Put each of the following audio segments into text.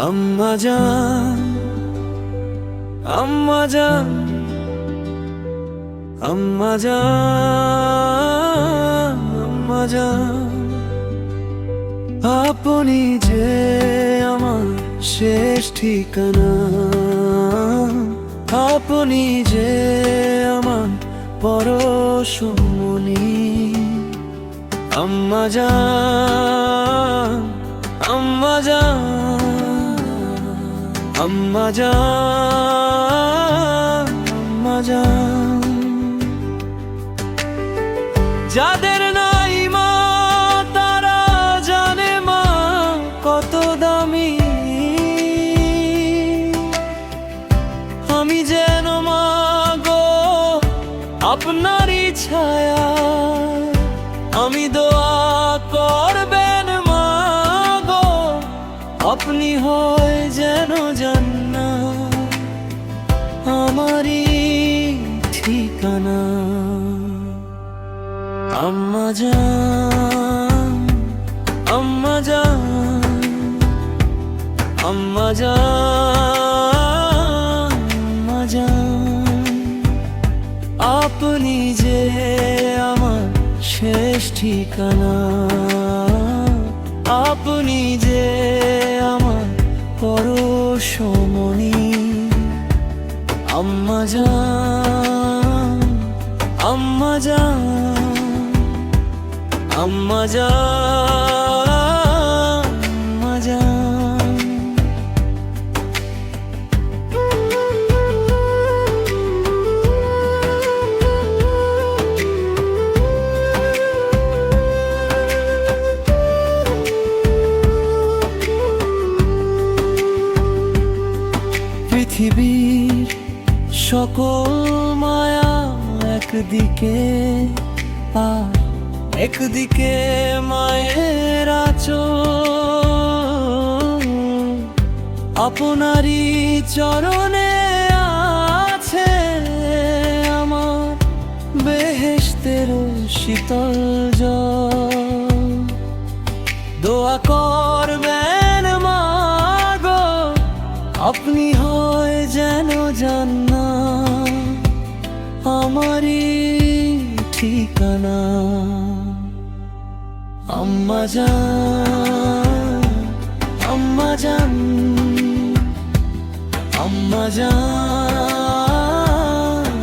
আম্মা জান, আম্মা জান, আম্মা জান, আম্মা জান, আপনি যে আমার শেষ ঠিকানা, আপনি যে আমার পরশমণি। আম্মা জান, আম্মা জান, আম্মা জান, আম্মা জান, যাদের নাই মা তারা জানে মা কত দামি। আমি যেন মা গো আপনারই ছায়া, আমি দোয়া করবেন মা গো আপনি হয় যেন জান্নাত আমারই ঠিকানা। আম্মা জান, আম্মা জান, আম্মা জান, আম্মা জান, আপনি যে আমার শেষ ঠিকানা, আপনি যে আমার পরশমণি। আম্মা জান, আম্মা জান, আম্মা জান, আম্মা জান। পৃথিবীর সকল মায়া একদিকে, আর একদিকে মায়ের আঁচল। আপনারই চরণে আছে আমার বেহেশতের শীতল জল। দোয়া করবেন মা গো আপনি হয় যেন জান্নাত আমারই ঠিকানা। আম্মা জান, আম্মা জান, আম্মা জান,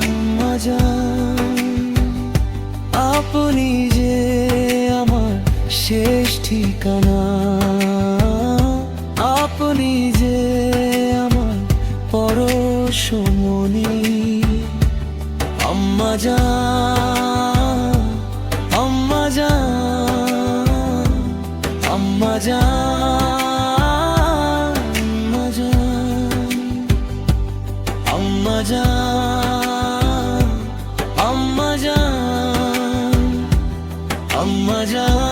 আম্মা জান, আপনি যে আমার শেষ ঠিকানা, আপনি যে আমার পরশমণি। আম্মা জান, আম্মা জান, আম্মা জান, আম্মা জান, আম্মা জান, আম্মা জান, আম্মা জান।